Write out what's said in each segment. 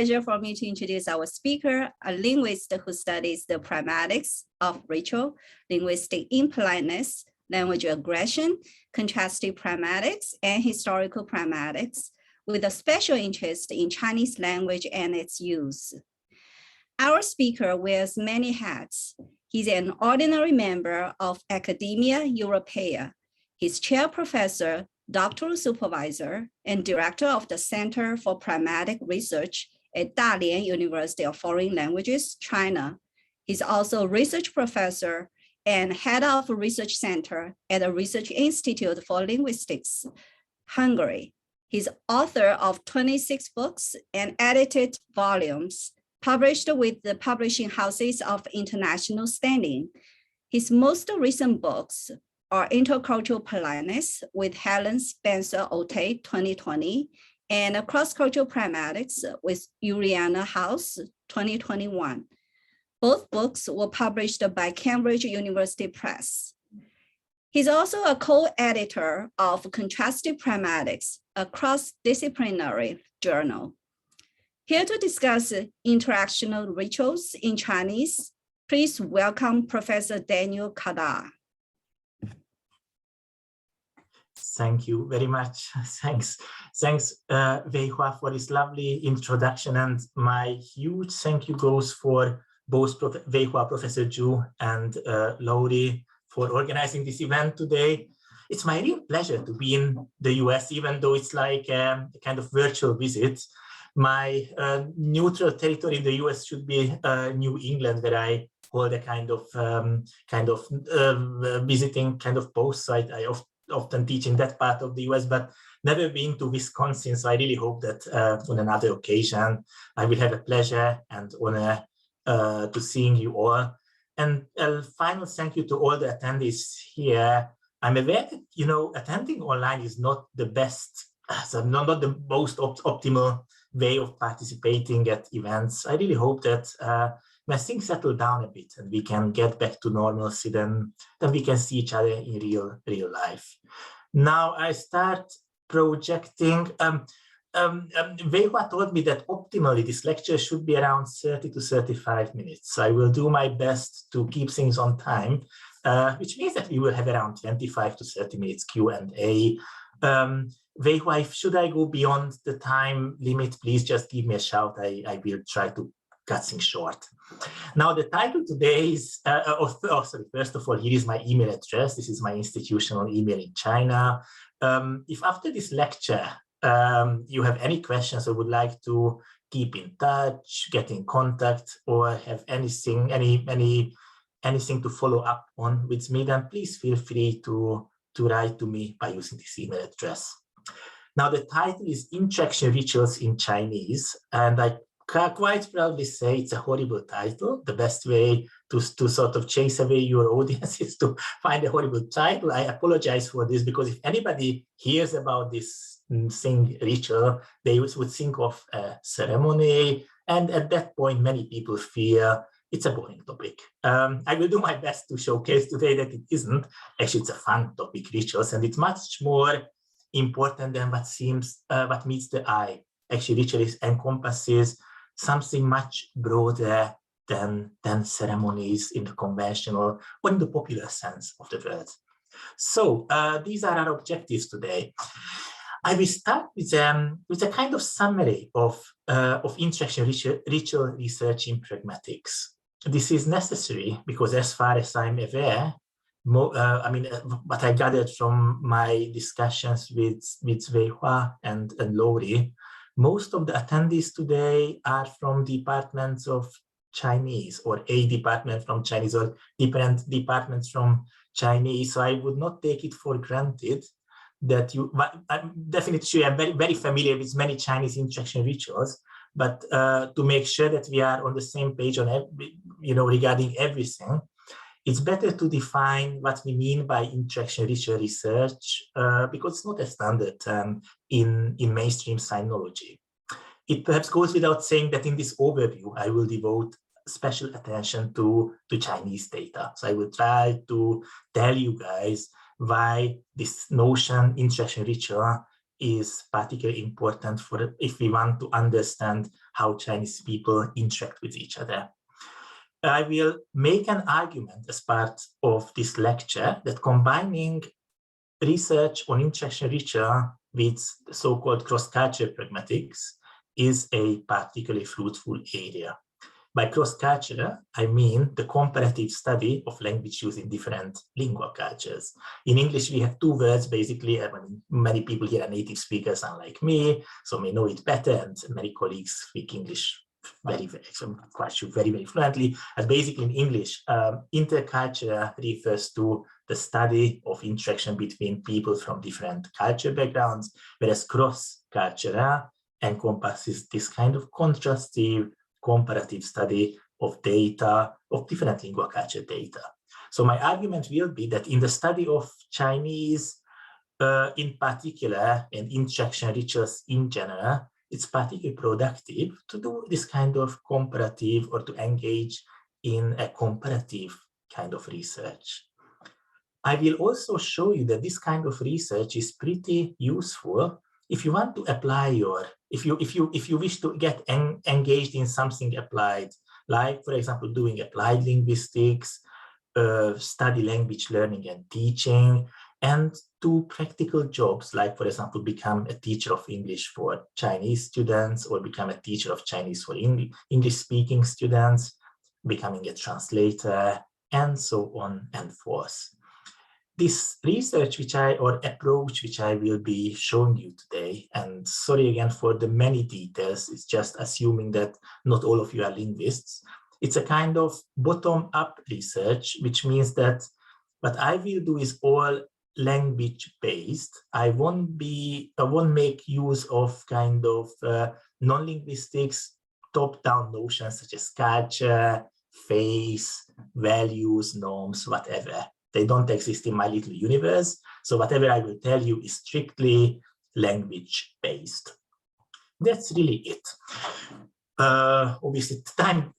pleasure for me to introduce our speaker, a linguist who studies the pragmatics of ritual, linguistic impoliteness, language aggression, contrastive pragmatics, and historical pragmatics, with a special interest in Chinese language and its use. Our speaker wears many hats. He's an ordinary member of Academia Europaea. He's chair professor, doctoral supervisor, and director of the Center for Pragmatic Research at Dalian University of Foreign Languages, China. He's also a research professor and head of a research center at the Research Institute for Linguistics, Hungary. He's author of 26 books and edited volumes, published with the publishing houses of international standing. His most recent books are Intercultural Politeness with Helen Spencer Otte 2020 and Cross-Cultural Pragmatics with Juliana House 2021. Both books were published by Cambridge University Press. He's also a co-editor of Contrastive Pragmatics, a cross-disciplinary journal. Here to discuss interactional rituals in Chinese, please welcome Professor Dániel Kádár. Thank you very much. Thanks, Weihua, for this lovely introduction, and my huge thank you goes for both Weihua, Professor Zhu, and Laurie for organizing this event today. It's my real pleasure to be in the US, even though it's like a kind of virtual visit. My neutral territory in the US should be New England, where I hold a kind of visiting kind of post. So I often teach in that part of the US, but never been to Wisconsin. So I really hope that on another occasion, I will have a pleasure and honor to seeing you all. And a final thank you to all the attendees here. I'm aware that, attending online is not the best, so not the most optimal way of participating at events. I really hope that when things settle down a bit and we can get back to normalcy, then we can see each other in real life. Now I start projecting. Weihua told me that optimally this lecture should be around 30 to 35 minutes. So I will do my best to keep things on time, which means that we will have around 25 to 30 minutes Q&A. Weihua, should I go beyond the time limit, please just give me a shout. I will try to cut things short. Now the title today is, first of all, here is my email address. This is my institutional email in China. If after this lecture, you have any questions or would like to keep in touch, get in contact, or have anything to follow up on with me, then please feel free to write to me by using this email address. Now the title is Interaction Rituals in Chinese, and I can quite proudly say it's a horrible title. The best way to sort of chase away your audience is to find a horrible title. I apologize for this, because if anybody hears about this thing, ritual, they would think of a ceremony, and at that point many people fear it's a boring topic. I will do my best to showcase today that it isn't. Actually, it's a fun topic, rituals, and it's much more important than what seems, what meets the eye. Actually, rituals encompasses something much broader than ceremonies in the conventional or in the popular sense of the word. So these are our objectives today. I will start with a kind of summary of interaction ritual research in pragmatics. This is necessary because, as far as I'm aware, what I gathered from my discussions with Weihua and Laurie, most of the attendees today are from departments of Chinese, or a department from Chinese, or different departments from Chinese. So I would not take it for granted that I'm definitely sure I'm very, very familiar with many Chinese interaction rituals, but to make sure that we are on the same page on regarding everything, it's better to define what we mean by interaction ritual research, because it's not a standard in mainstream sinology. It perhaps goes without saying that in this overview, I will devote special attention to Chinese data. So I will try to tell you guys why this notion, interaction ritual, is particularly important for if we want to understand how Chinese people interact with each other. I will make an argument as part of this lecture that combining research on interactional ritual with so-called cross-cultural pragmatics is a particularly fruitful area. By cross-cultural, I mean the comparative study of language use in different lingua cultures. In English, we have two words, basically. Many people here are native speakers, unlike me, so may know it better, and many colleagues speak English very fluently. And basically in English, intercultural refers to the study of interaction between people from different cultural backgrounds, whereas cross-cultural encompasses this kind of contrastive, comparative study of data, of different lingua culture data. So my argument will be that in the study of Chinese in particular, and interaction rituals in general, it's particularly productive to do this kind of comparative or to engage in a comparative kind of research. I will also show you that this kind of research is pretty useful if you want to apply your, if you wish to get engaged in something applied, like, for example, doing applied linguistics, study language learning and teaching, and do practical jobs, like, for example, become a teacher of English for Chinese students, or become a teacher of Chinese for English-speaking students, becoming a translator, and so on and forth. This research approach which I will be showing you today, and sorry again for the many details, it's just assuming that not all of you are linguists. It's a kind of bottom-up research, which means that what I will do is all language-based. I won't make use of kind of non-linguistics, top-down notions such as culture, face, values, norms, whatever. They don't exist in my little universe. So whatever I will tell you is strictly language-based. That's really it. Obviously, time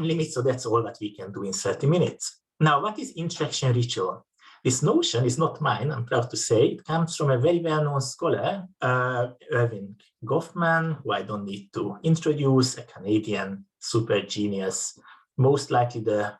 limit, so that's all that we can do in 30 minutes. Now, what is interaction ritual? This notion is not mine, I'm proud to say. It comes from a very well-known scholar, Erving Goffman, who I don't need to introduce, a Canadian super genius, most likely the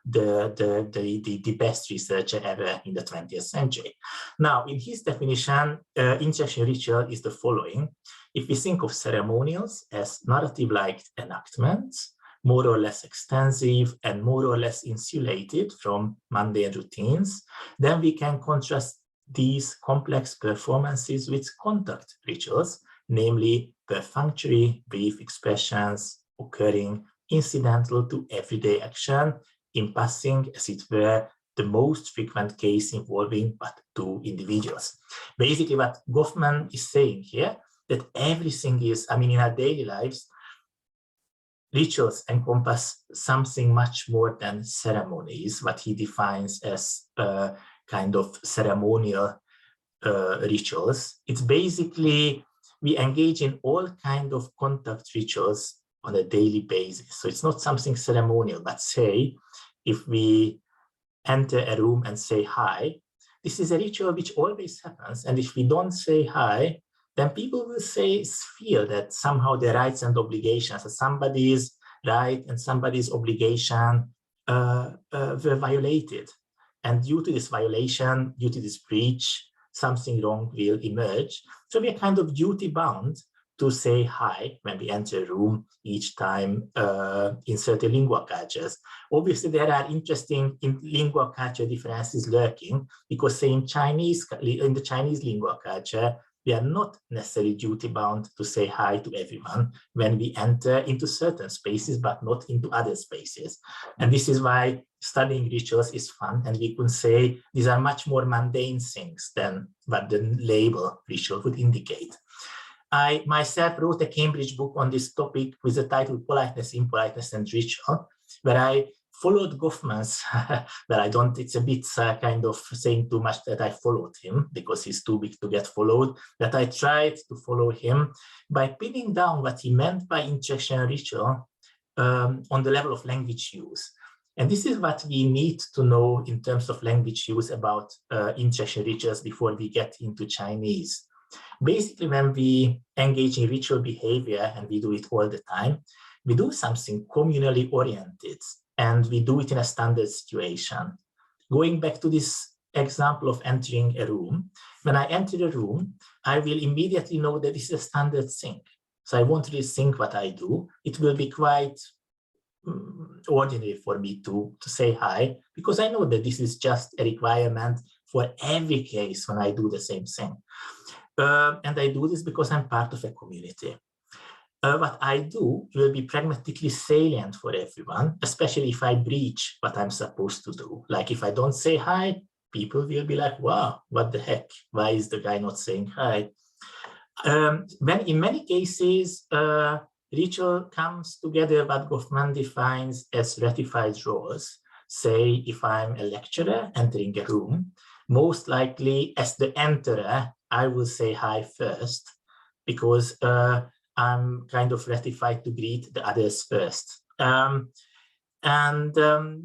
best researcher ever in the 20th century. Now, in his definition, interaction ritual is the following. If we think of ceremonials as narrative-like enactments, more or less extensive and more or less insulated from mundane routines, then we can contrast these complex performances with contact rituals, namely perfunctory, brief expressions occurring incidental to everyday action, in passing, as it were, the most frequent case involving but two individuals. Basically, what Goffman is saying here, that everything is, in our daily lives, rituals encompass something much more than ceremonies, what he defines as kind of ceremonial rituals. It's basically, we engage in all kinds of contact rituals on a daily basis. So it's not something ceremonial, but say, if we enter a room and say hi, this is a ritual which always happens. And if we don't say hi, then people will feel that somehow their rights and obligations, so somebody's right and somebody's obligation were violated. And due to this violation, due to this breach, something wrong will emerge. So we are kind of duty bound to say hi when we enter a room each time in certain lingua cultures. Obviously, there are interesting lingua culture differences lurking, because say in the Chinese lingua culture, we are not necessarily duty bound to say hi to everyone when we enter into certain spaces, but not into other spaces. And this is why studying rituals is fun. And we can say these are much more mundane things than what the label ritual would indicate. I myself wrote a Cambridge book on this topic with the title Politeness, Impoliteness, and Ritual, where I followed Goffman's, well, I don't, it's a bit kind of saying too much that I followed him, because he's too big to get followed, that I tried to follow him by pinning down what he meant by interaction ritual on the level of language use. And this is what we need to know in terms of language use about interaction rituals before we get into Chinese. Basically, when we engage in ritual behavior, and we do it all the time, we do something communally oriented, and we do it in a standard situation. Going back to this example of entering a room, when I enter a room, I will immediately know that this is a standard thing. So I won't really think what I do. It will be quite ordinary for me to say hi, because I know that this is just a requirement for every case when I do the same thing. And I do this because I'm part of a community. What I do will be pragmatically salient for everyone, especially if I breach what I'm supposed to do. Like if I don't say hi, people will be like, wow, what the heck? Why is the guy not saying hi? When in many cases, ritual comes together what Goffman defines as ratified roles. Say, if I'm a lecturer entering a room, most likely as the enterer, I will say hi first, because I'm kind of ratified to greet the others first.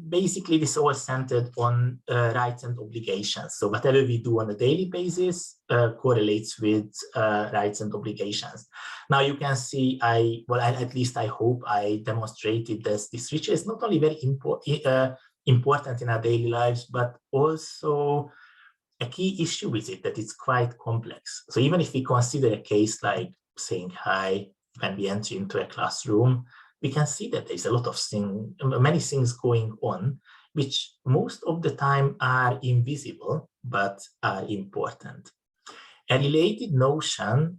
Basically, this is all centered on rights and obligations. So whatever we do on a daily basis correlates with rights and obligations. Now you can see, at least I hope I demonstrated this. This ritual is not only very important in our daily lives, but also a key issue with it, that it's quite complex. So even if we consider a case like saying hi when we enter into a classroom, we can see that there's a lot of many things going on, which most of the time are invisible, but are important. A related notion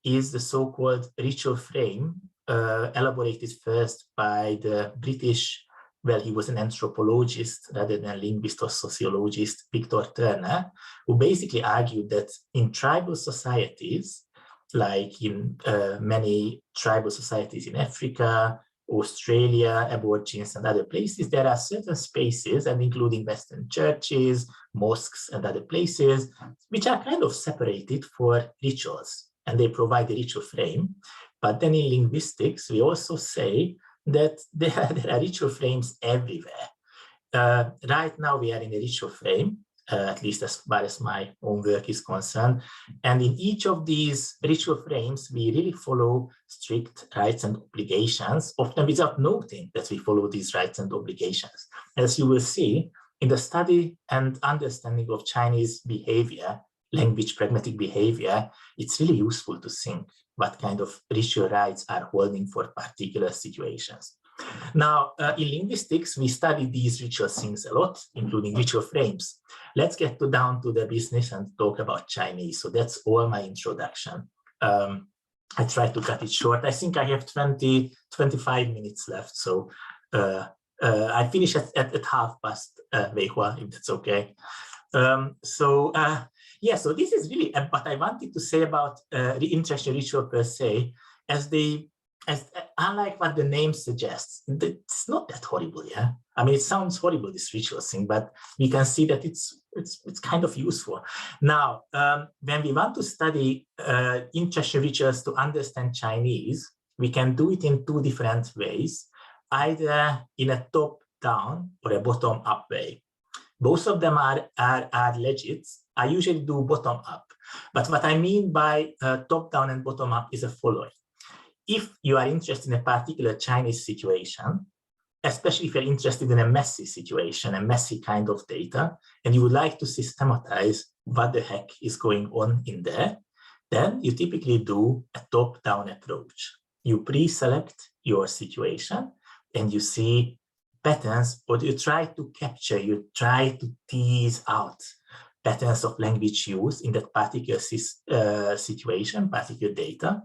is the so-called ritual frame, elaborated first by the British, well, he was an anthropologist rather than a linguist or sociologist, Victor Turner, who basically argued that in tribal societies, like in many tribal societies in Africa, Australia, Aborigines, and other places, there are certain spaces, and including Western churches, mosques, and other places, which are kind of separated for rituals, and they provide a ritual frame. But then in linguistics, we also say that there are ritual frames everywhere. Right now, we are in a ritual frame, at least as far as my own work is concerned. And in each of these ritual frames, we really follow strict rights and obligations, often without noting that we follow these rights and obligations. As you will see, in the study and understanding of Chinese behavior, language pragmatic behavior, it's really useful to think what kind of ritual rights are holding for particular situations. Now, in linguistics, we study these ritual things a lot, including ritual frames. Let's get down to the business and talk about Chinese. So that's all my introduction. I try to cut it short. I think I have 25 minutes left. So I finish at 1:30, Weihua, if that's okay. So this is really what I wanted to say about the Interactional ritual per se, as unlike what the name suggests, it's not that horrible, yeah? I mean, it sounds horrible, this ritual thing, but we can see that it's kind of useful. Now, when we want to study Interactional rituals to understand Chinese, we can do it in two different ways, either in a top-down or a bottom-up way. Both of them are legit. I usually do bottom-up, but what I mean by top-down and bottom-up is the following. If you are interested in a particular Chinese situation, especially if you're interested in a messy situation, a messy kind of data, and you would like to systematize what the heck is going on in there, then you typically do a top-down approach. You pre-select your situation and you see patterns, or you try to capture, you try to tease out patterns of language use in that particular situation, particular data,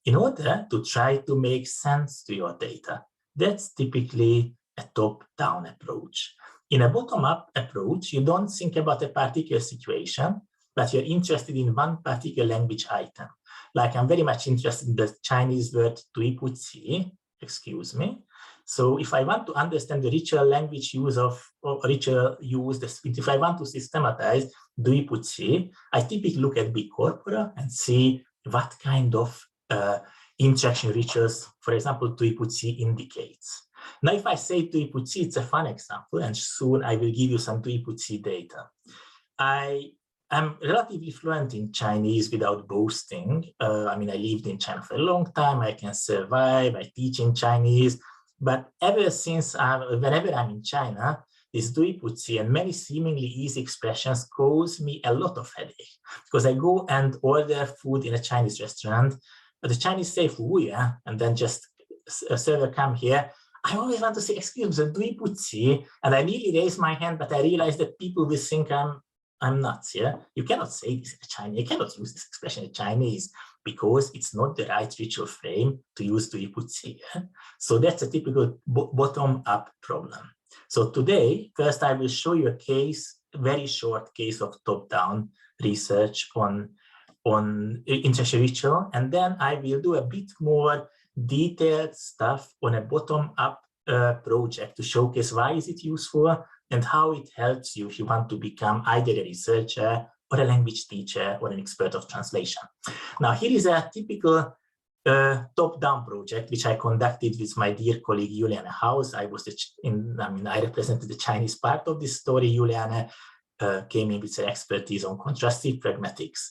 in order to try to make sense to your data. That's typically a top-down approach. In a bottom-up approach, you don't think about a particular situation, but you're interested in one particular language item. Like I'm very much interested in the Chinese word 对不起, excuse me. So if I want to understand the ritual language use if I want to systematize 对不起, I typically look at big corpora and see what kind of interaction rituals, for example, 对不起 indicates. Now, if I say 对不起, it's a fun example, and soon I will give you some 对不起 data. I I'm relatively fluent in Chinese without boasting. I mean, I lived in China for a long time. I can survive. I teach in Chinese. But ever since, whenever I'm in China, this duiputsi and many seemingly easy expressions cause me a lot of headache, because I go and order food in a Chinese restaurant, but the Chinese say fuya, and then just a server come here. I always want to say, excuse me, duiputsi, and I nearly raise my hand, but I realize that people will think I'm nuts. Yeah, you cannot say this in Chinese. You cannot use this expression in Chinese because it's not the right ritual frame to use duiputsi. Yeah? So that's a typical bottom-up problem. So today, first I will show you a case, very short case of top-down research on intercultural ritual, and then I will do a bit more detailed stuff on a bottom-up project to showcase why is it useful and how it helps you if you want to become either a researcher or a language teacher or an expert of translation. Now, here is a typical top-down project which I conducted with my dear colleague Juliane Haus. I represented the Chinese part of this story. Juliane came in with her expertise on contrastive pragmatics.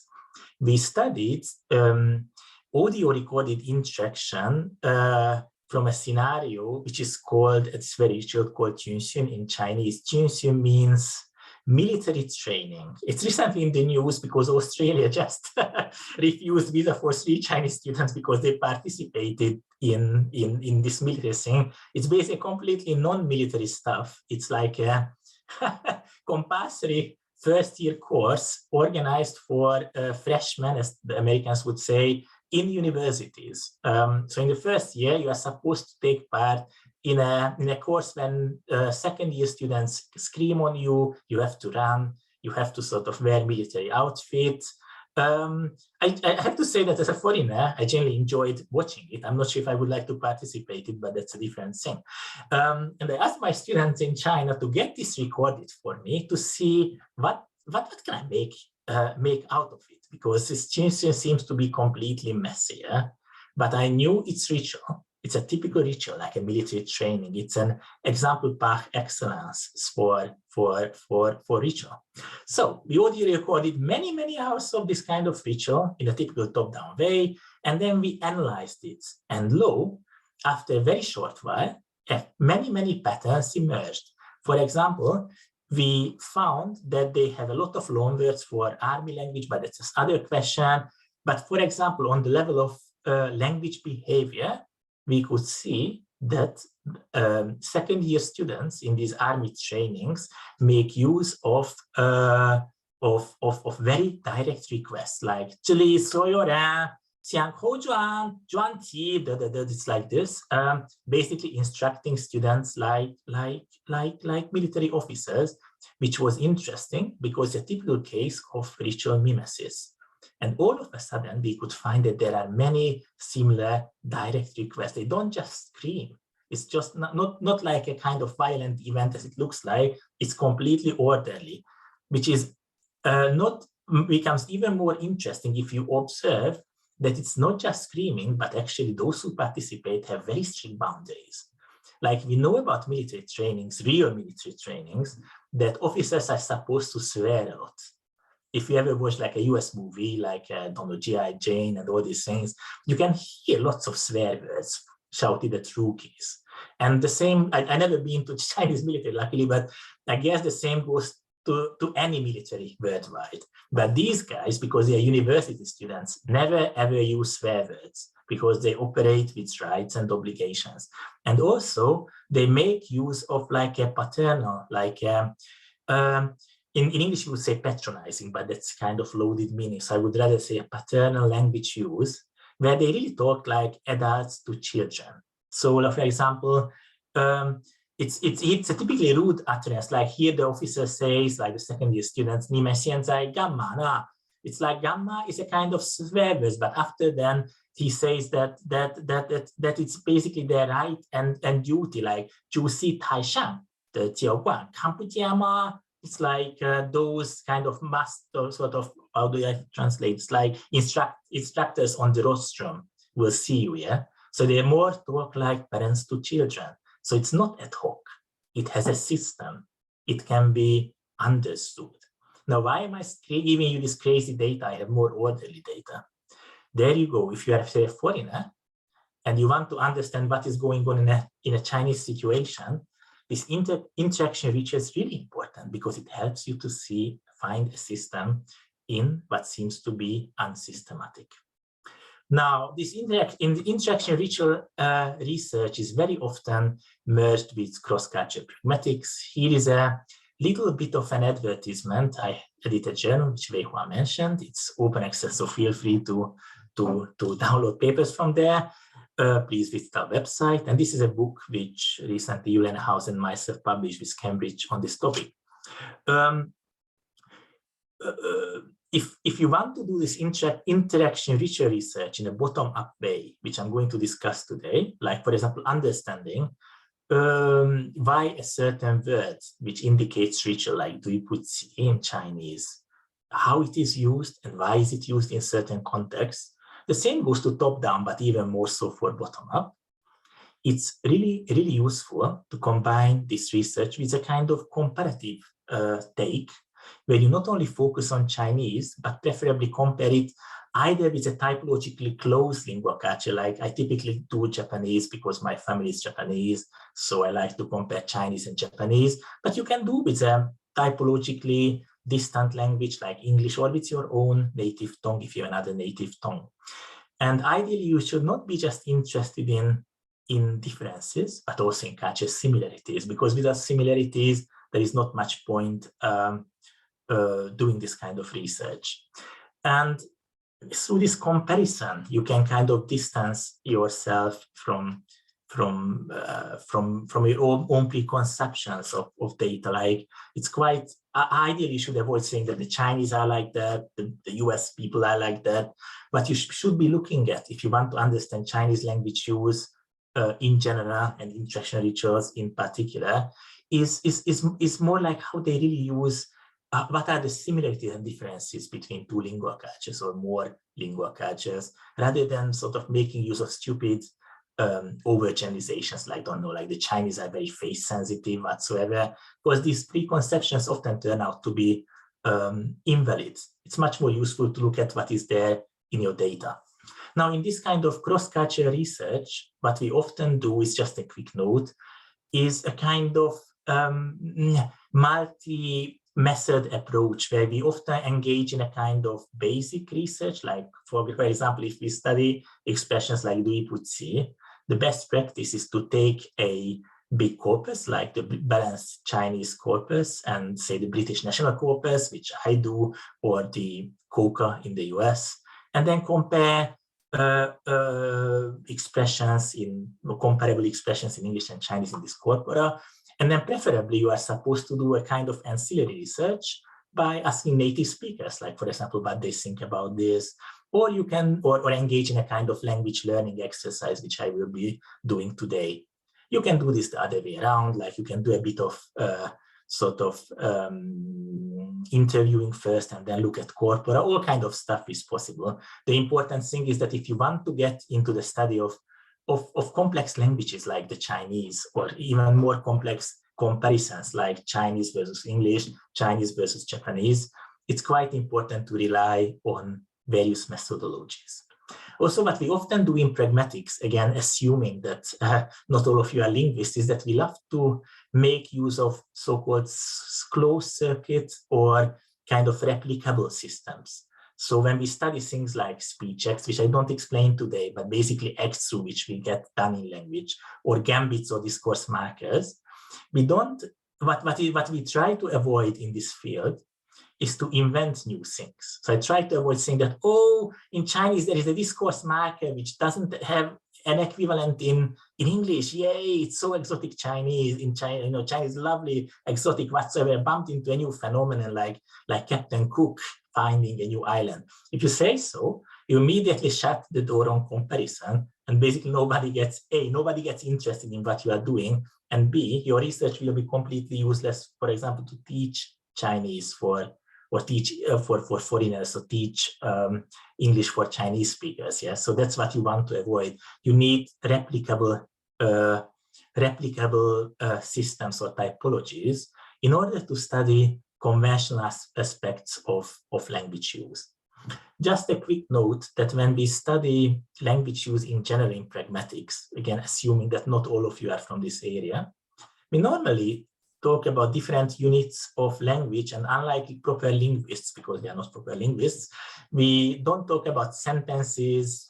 We studied audio recorded interaction from a scenario which is called, it's very short, called Junxun in Chinese. Junxun means military training. It's recently in the news because Australia just refused visa for 3 Chinese students because they participated in this military thing. It's basically completely non-military stuff. It's like a compulsory first-year course organized for freshmen, as the Americans would say, in universities. So in the first year, you are supposed to take part in a course when second-year students scream on you, you have to run, you have to sort of wear military outfit. I have to say that as a foreigner, I generally enjoyed watching it. I'm not sure if I would like to participate in it, but that's a different thing. And I asked my students in China to get this recorded for me to see what can I make out of it, because this Junxun seems to be completely messy. Yeah? But I knew it's ritual. It's a typical ritual, like a military training. It's an example par excellence for ritual. So we audio recorded many, many hours of this kind of ritual in a typical top-down way, and then we analyzed it. And lo, after a very short while, many, many patterns emerged. For example, we found that they have a lot of loanwords for army language, but that's another question. But for example, on the level of language behavior, we could see that second-year students in these army trainings make use of very direct requests, like it's like this, basically instructing students like military officers, which was interesting because a typical case of ritual mimesis. And all of a sudden, we could find that there are many similar direct requests. They don't just scream. It's just not like a kind of violent event as it looks like. It's completely orderly, which is becomes even more interesting if you observe that it's not just screaming, but actually those who participate have very strict boundaries. Like we know about military trainings, real military trainings, that officers are supposed to swear a lot. If you ever watch like a US movie, like don't know, G.I. Jane and all these things, you can hear lots of swear words shouted at rookies. And the same, I never been to Chinese military, luckily, but I guess the same goes to any military worldwide. But these guys, because they are university students, never ever use swear words because they operate with rights and obligations. And also they make use of like a paternal, like in English, you would say patronizing, but that's kind of loaded meaning. So I would rather say a paternal language use, where they really talk like adults to children. So, for example, it's a typically rude utterance. Like here, the officer says, like the second-year students, "你们现在干嘛呢?" It's like gamma is a kind of swear words, but after then he says that it's basically their right and duty, like 注视台上的教官看不见吗? It's like those kind of must sort of, how do I translate? It's like instructors on the rostrum will see you, yeah? So they more talk like parents to children. So it's not ad hoc. It has a system. It can be understood. Now, why am I giving you this crazy data? I have more orderly data. There you go. If you are, say, a foreigner and you want to understand what is going on in a Chinese situation, this interaction research is really important because it helps you to find a system in what seems to be unsystematic. Now, this interaction research is very often merged with cross-cultural pragmatics. Here is a little bit of an advertisement. I edited a journal, which Weihua mentioned. It's open access, so feel free to download papers from there. Please visit our website. And this is a book which recently Julian House and myself published with Cambridge on this topic. If you want to do this interaction research in a bottom-up way, which I'm going to discuss today, like, for example, understanding why a certain word which indicates ritual, like do you put C in Chinese, how it is used and why is it used in certain contexts. The same goes to top-down, but even more so for bottom-up. It's really, really useful to combine this research with a kind of comparative take, where you not only focus on Chinese, but preferably compare it either with a typologically close lingua culture, like I typically do Japanese because my family is Japanese, so I like to compare Chinese and Japanese, but you can do with a typologically distant language like English, or with your own native tongue if you have another native tongue. And ideally, you should not be just interested in differences, but also in cultural similarities, because without similarities, there is not much point doing this kind of research. And through this comparison, you can kind of distance yourself from your own preconceptions of data. Like, it's quite ideally, you should avoid saying that the Chinese are like that, the US people are like that. What you should be looking at, if you want to understand Chinese language use in general and interaction rituals in particular, is more like how they really use. What are the similarities and differences between two lingua cultures or more lingua cultures, rather than sort of making use of stupid overgeneralizations, like, don't know, like the Chinese are very face sensitive whatsoever, because these preconceptions often turn out to be invalid. It's much more useful to look at what is there in your data. Now, in this kind of cross-cultural research, what we often do is just a quick note, is a kind of multi-method approach where we often engage in a kind of basic research. Like, for example, if we study expressions like do you put C, the best practice is to take a big corpus like the balanced Chinese corpus and say the British national corpus, which I do, or the COCA in the US, and then compare comparable expressions in English and Chinese in this corpora. And then preferably you are supposed to do a kind of ancillary research by asking native speakers, like, for example, what they think about this, or you can, or engage in a kind of language learning exercise, which I will be doing today. You can do this the other way around, like you can do a bit of interviewing first and then look at corpora. All kind of stuff is possible. The important thing is that if you want to get into the study of complex languages like the Chinese, or even more complex comparisons like Chinese versus English, Chinese versus Japanese, it's quite important to rely on various methodologies. Also, what we often do in pragmatics, again, assuming that not all of you are linguists, is that we love to make use of so-called closed circuit or kind of replicable systems. So when we study things like speech acts, which I don't explain today, but basically acts through which we get done in language, or gambits or discourse markers, we don't, what we try to avoid in this field is to invent new things. So I try to avoid saying that, oh, in Chinese there is a discourse marker which doesn't have an equivalent in English. Yay, it's so exotic Chinese. In China, Chinese lovely, exotic whatsoever, bumped into a new phenomenon like Captain Cook finding a new island. If you say so, you immediately shut the door on comparison, and basically nobody gets interested in what you are doing, and B, your research will be completely useless, for example, to teach Chinese or teach for foreigners, or teach English for Chinese speakers. Yeah, so that's what you want to avoid. You need replicable systems or typologies in order to study conventional aspects of language use. Just a quick note that when we study language use in general in pragmatics, again, assuming that not all of you are from this area, we normally talk about different units of language, and unlike proper linguists, because we are not proper linguists, we don't talk about sentences,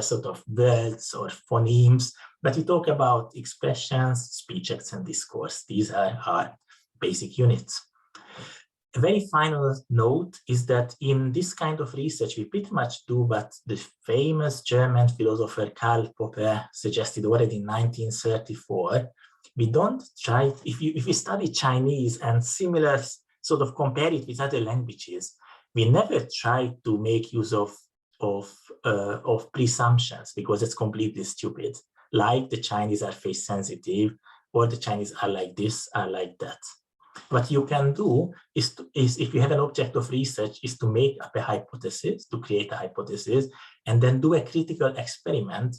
sort of words or phonemes, but we talk about expressions, speech acts, and discourse. These are our basic units. A very final note is that in this kind of research, we pretty much do what the famous German philosopher Karl Popper suggested already in 1934. We don't try, if we study Chinese and similar sort of compare it with other languages, we never try to make use of presumptions, because it's completely stupid. Like the Chinese are face sensitive, or the Chinese are like this, are like that. What you can do is if you have an object of research, is to make up a hypothesis, to create a hypothesis, and then do a critical experiment,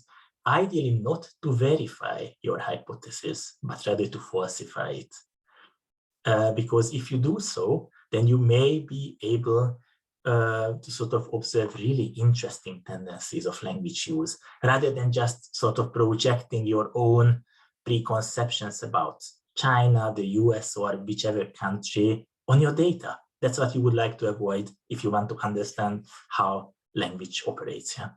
ideally not to verify your hypothesis, but rather to falsify it. Because if you do so, then you may be able to sort of observe really interesting tendencies of language use, rather than just sort of projecting your own preconceptions about China, the US, or whichever country on your data. That's what you would like to avoid if you want to understand how language operates. Yeah.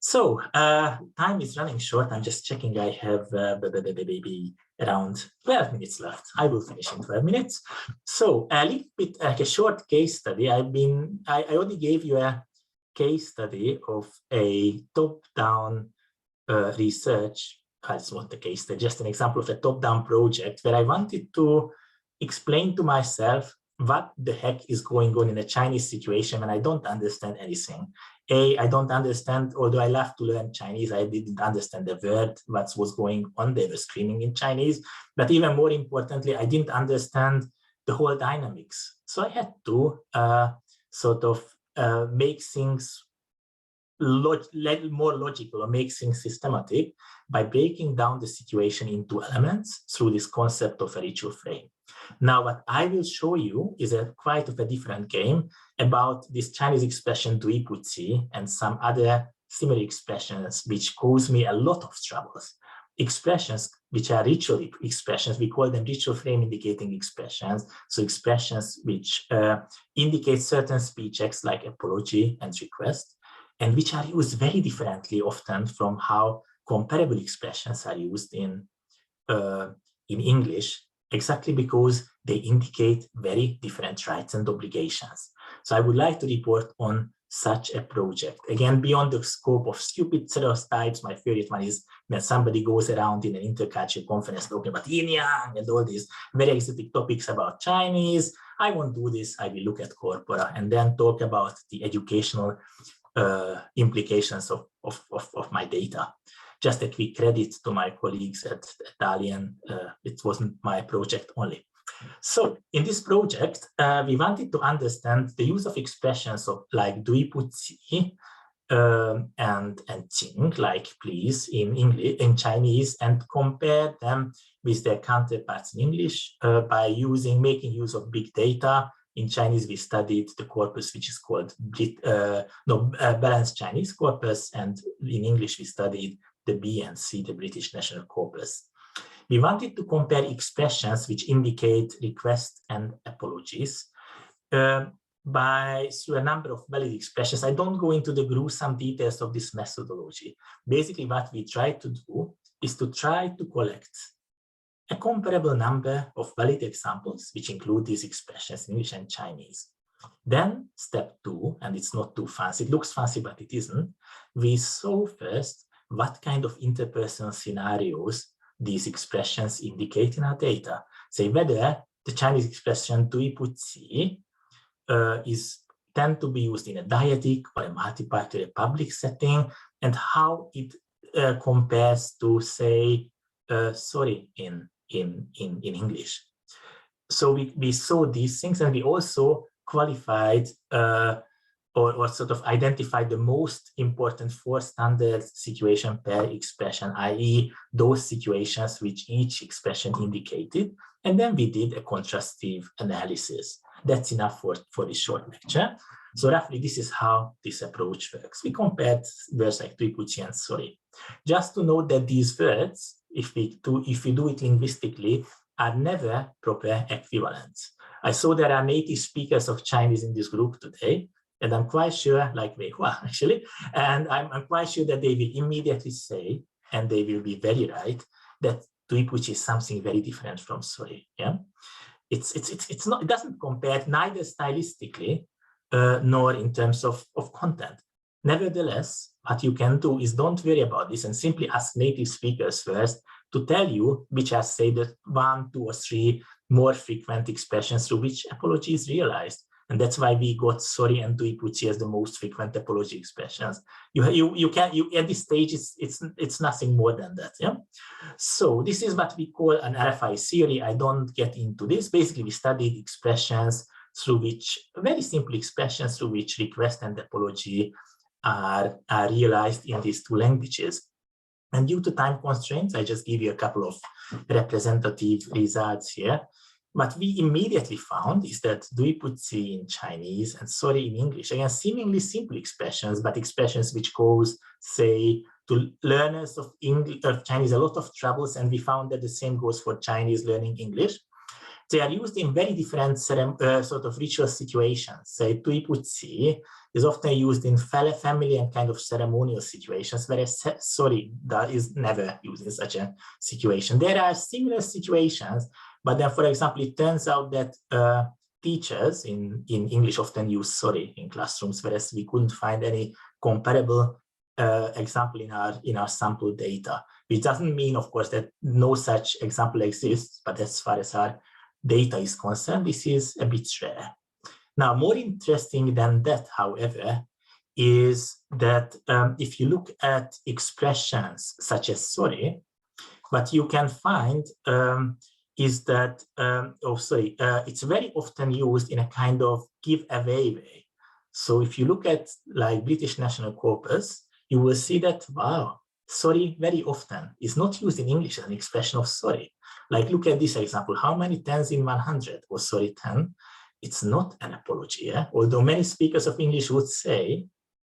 So time is running short. I'm just checking. I have around 12 minutes left. I will finish in 12 minutes. So a little bit like a short case study. I already gave you a case study of a top-down research. It's not the case study, just an example of a top-down project where I wanted to explain to myself what the heck is going on in a Chinese situation when I don't understand anything. I don't understand, although I love to learn Chinese, I didn't understand the word, what was going on. They were screaming in Chinese. But even more importantly, I didn't understand the whole dynamics. So I had to sort of make things more logical, or make things systematic by breaking down the situation into elements through this concept of a ritual frame. Now, what I will show you is quite of a different game about this Chinese expression "dui pu ci" and some other similar expressions which cause me a lot of troubles. Expressions which are ritual expressions, we call them ritual frame indicating expressions. So expressions which indicate certain speech acts like apology and request, and which are used very differently often from how comparable expressions are used in English, exactly because they indicate very different rights and obligations. So I would like to report on such a project. Again, beyond the scope of stupid stereotypes, my favorite one is when somebody goes around in an intercultural conference talking about yin yang and all these very exotic topics about Chinese. I won't do this. I will look at corpora and then talk about the educational implications of my data. Just a quick credit to my colleagues at Dalian. It wasn't my project only. So in this project, we wanted to understand the use of expressions of like "dui pu ci" and "qing," like "please" in English, in Chinese, and compare them with their counterparts in English by making use of big data. In Chinese, we studied the corpus, which is called Balanced Chinese Corpus, and in English, we studied the BNC, the British National Corpus. We wanted to compare expressions which indicate requests and apologies through a number of valid expressions. I don't go into the gruesome details of this methodology. Basically, what we try to do is to try to collect a comparable number of valid examples, which include these expressions in English and Chinese. Then step 2, and it's not too fancy, it looks fancy, but it isn't. We saw first what kind of interpersonal scenarios these expressions indicate in our data. Say whether the Chinese expression "dui pu ci" tend to be used in a dyadic or a multi-part or a public setting, and how it compares to, say, sorry in English. So we saw these things, and we also qualified or sort of identify the most important 4 standard situation per expression, i.e. those situations which each expression indicated. And then we did a contrastive analysis. That's enough for this short lecture. So roughly this is how this approach works. We compared words like tuipuchi and sorry. Just to note that these words, if we do it linguistically, are never proper equivalents. I saw there are native speakers of Chinese in this group today, and I'm quite sure, like Weihua actually, and I'm quite sure that they will immediately say, and they will be very right, that tuipuchi is something very different from sorry. Yeah, it's not. It doesn't compare neither stylistically nor in terms of content. Nevertheless, what you can do is don't worry about this and simply ask native speakers first to tell you which are, say, the 1, 2, or 3 more frequent expressions through which apology is realized. And that's why we got sorry and tuipuchi as the most frequent apology expressions. You at this stage, it's nothing more than that. Yeah. So this is what we call an RFI theory. I don't get into this. Basically, we studied expressions through which, very simple expressions through which request and apology are realized in these 2 languages. And due to time constraints, I just give you a couple of representative results here. What we immediately found is that tuipuchi in Chinese and sorry in English, again, seemingly simple expressions, but expressions which cause, say, to learners of English, of Chinese a lot of troubles, and we found that the same goes for Chinese learning English. They are used in very different sort of ritual situations. Say, tuipuchi is often used in family and kind of ceremonial situations, whereas sorry is never used in such a situation. There are similar situations, but then, for example, it turns out that teachers in English often use sorry in classrooms, whereas we couldn't find any comparable example in our sample data, which doesn't mean, of course, that no such example exists, but as far as our data is concerned, this is a bit rare. Now, more interesting than that, however, is that if you look at expressions such as sorry, what you can find is that, it's very often used in a kind of give-away way. So if you look at like British National Corpus, you will see that, wow, sorry very often is not used in English as an expression of sorry. Like, look at this example, how many 10s in 100, or sorry, 10. It's not an apology, yeah? Although many speakers of English would say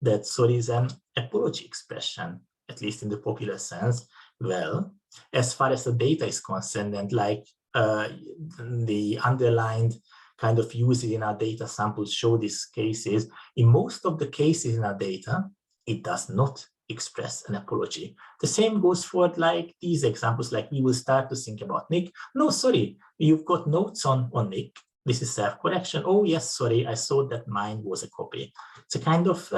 that sorry is an apology expression, at least in the popular sense. Well, as far as the data is concerned, and like the underlined kind of uses in our data samples show these cases, in most of the cases in our data, it does not express an apology. The same goes for like these examples, like we will start to think about Nick. No, sorry, you've got notes on Nick. This is self-correction. Oh yes, sorry, I saw that mine was a copy. It's a kind of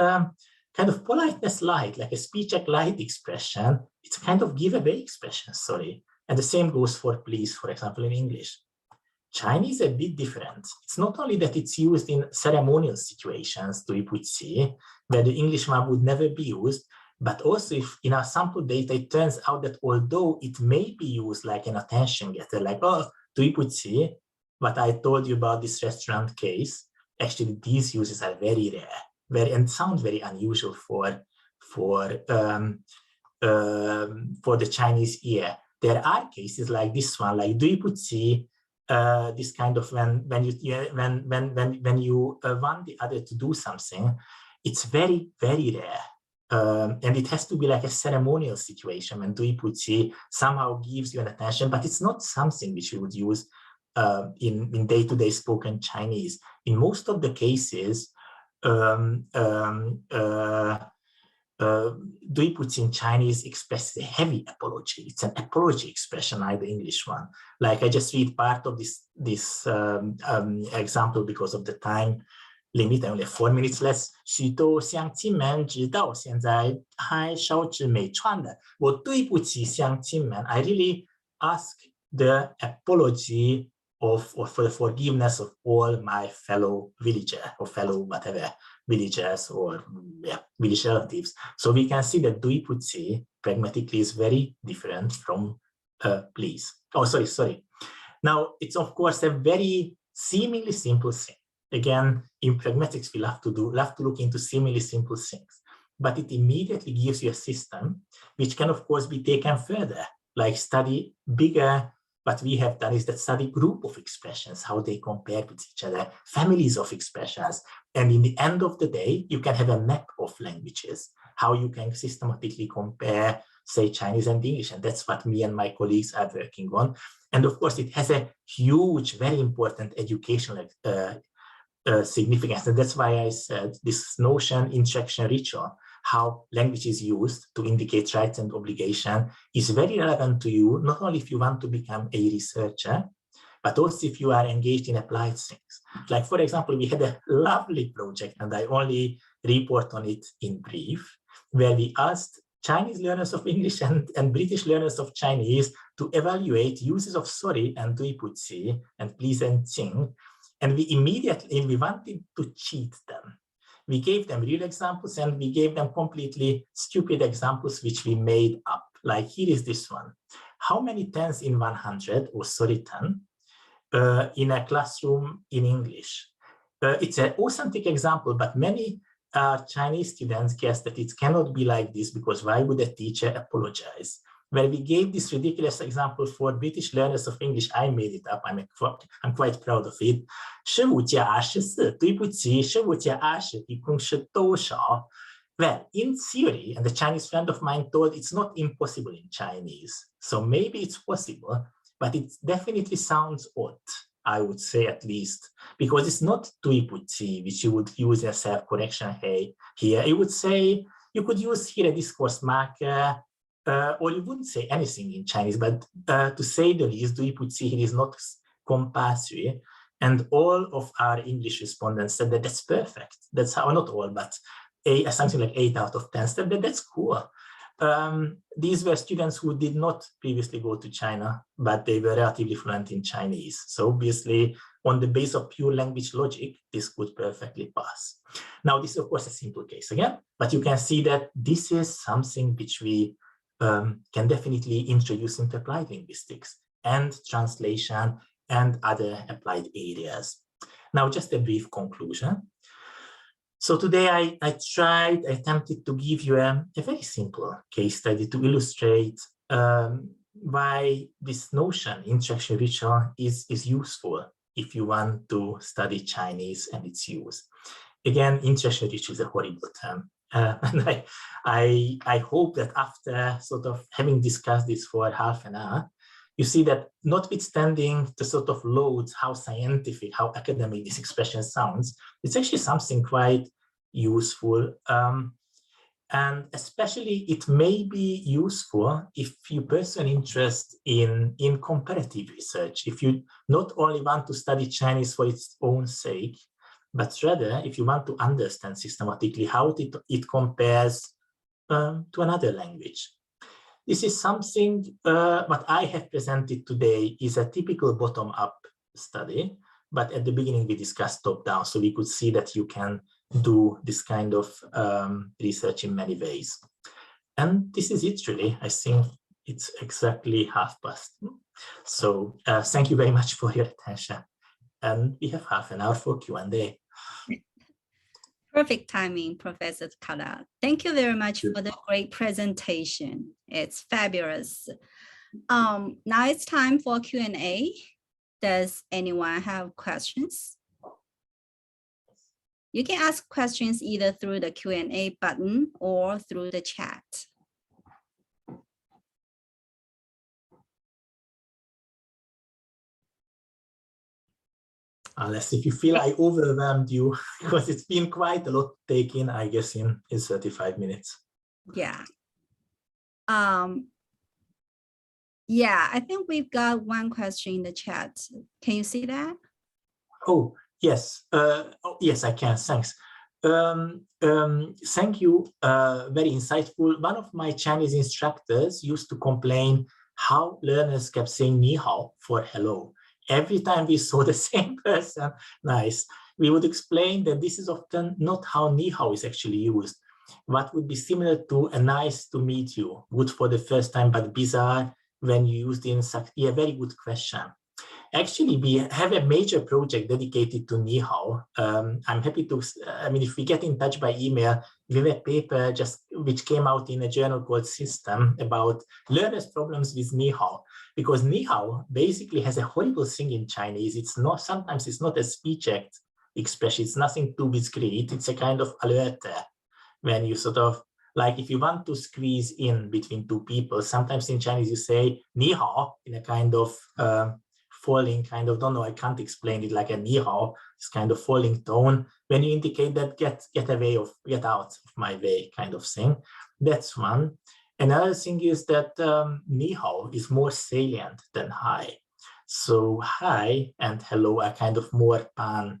politeness light, like a speech act light expression. It's a kind of giveaway expression, sorry. And the same goes for please, for example, in English. Chinese is a bit different. It's not only that it's used in ceremonial situations, tuipuchi, where the English one would never be used, but also if in our sample data, it turns out that although it may be used like an attention getter, like, oh, tuipuchi, what I told you about this restaurant case, actually these uses are very rare, and sound very unusual for the Chinese ear. There are cases like this one, like tuipuchi, this kind of when you want the other to do something, it's very, very rare. And it has to be like a ceremonial situation when tuipuchi somehow gives you an attention, but it's not something which you would use in day-to-day spoken Chinese. In most of the cases, tuipuchi in Chinese expresses a heavy apology. It's an apology expression, like the English one. Like I just read part of this example because of the time limit. I only have 4 minutes less. 许多乡亲们直到现在还手指没穿的，我对不起乡亲们。I really ask the apology for the forgiveness of all my fellow villager or fellow whatever villagers or village relatives. So we can see that tuipuchi pragmatically is very different from please. Oh, sorry. Now it's of course a very seemingly simple thing. Again, in pragmatics, we love to look into seemingly simple things, but it immediately gives you a system which can, of course, be taken further, like study bigger. What we have done is that study group of expressions, how they compare with each other, families of expressions. And in the end of the day, you can have a map of languages, how you can systematically compare, say, Chinese and English. And that's what me and my colleagues are working on. And of course, it has a huge, very important educational significance. And that's why I said this notion, interaction ritual, how language is used to indicate rights and obligation is very relevant to you, not only if you want to become a researcher, but also if you are engaged in applied things. Like, for example, we had a lovely project, and I only report on it in brief, where we asked Chinese learners of English and British learners of Chinese to evaluate uses of sorry and 对不起 and please and 请. And we wanted to cheat them. We gave them real examples and we gave them completely stupid examples which we made up. Like, here is this one. How many tens in 100, or sorry, 10, in a classroom in English? It's an authentic example, but many Chinese students guess that it cannot be like this, because why would a teacher apologize? When we gave this ridiculous example for British learners of English, I made it up. I'm quite proud of it. 15加24, 对不起, 15加20, 一共是多少? Well, in theory, and the Chinese friend of mine told it's not impossible in Chinese. So maybe it's possible, but it definitely sounds odd, I would say, at least, because it's not 对不起, which you would use as self-correction here. You would say, you could use here a discourse marker, or you wouldn't say anything in Chinese, but to say the least, 对不起 is not compulsory. And all of our English respondents said that that's perfect. That's how, not all, but something like 8 out of 10 said that that's cool. These were students who did not previously go to China, but they were relatively fluent in Chinese. So obviously, on the base of pure language logic, this could perfectly pass. Now, this is, of course, a simple case again, but you can see that this is something which we can definitely introduce into applied linguistics and translation and other applied areas. Now, just a brief conclusion. So today I attempted to give you a very simple case study to illustrate why this notion, interaction ritual, is useful if you want to study Chinese and its use. Again, interaction ritual is a horrible term. And I hope that after sort of having discussed this for half an hour, you see that notwithstanding the sort of loads, how scientific, how academic this expression sounds, it's actually something quite useful. And especially it may be useful if you pursue an interest in comparative research, if you not only want to study Chinese for its own sake, but rather if you want to understand systematically how it compares to another language. This is something, what I have presented today is a typical bottom-up study, but at the beginning we discussed top-down, so we could see that you can do this kind of research in many ways. And this is it really. I think it's exactly past. So thank you very much for your attention. And we have half an hour for Q&A. Perfect timing, Professor Kádár. Thank you very much for the great presentation. It's fabulous. Now it's time for Q&A. Does anyone have questions? You can ask questions either through the Q&A button or through the chat. Unless if you feel I overwhelmed you, because it's been quite a lot taken, I guess, in 35 minutes. Yeah. Yeah, I think we've got one question in the chat. Can you see that? Oh, yes. Yes, I can. Thanks. Thank you. Very insightful. One of my Chinese instructors used to complain how learners kept saying ni hao for hello. Every time we saw the same person, nice, we would explain that this is often not how ni hao is actually used. What would be similar to a nice to meet you, good for the first time, but bizarre when you used in a very good question. actually, we have a major project dedicated to Ni Hao. I'm happy to, if we get in touch by email, we have a paper which came out in a journal called System about learners' problems with Ni Hao, because Ni Hao basically has a horrible thing in Chinese. Sometimes it's not a speech act expression. It's nothing to do with greet. It's a kind of alerte when you sort of, like if you want to squeeze in between two people, sometimes in Chinese you say Ni Hao in a kind of falling kind of, don't know, I can't explain it, like a Ni Hao, this kind of falling tone, when you indicate that get out of my way kind of thing. That's one. Another thing is that Ni Hao is more salient than hi. So hi and hello are kind of more pan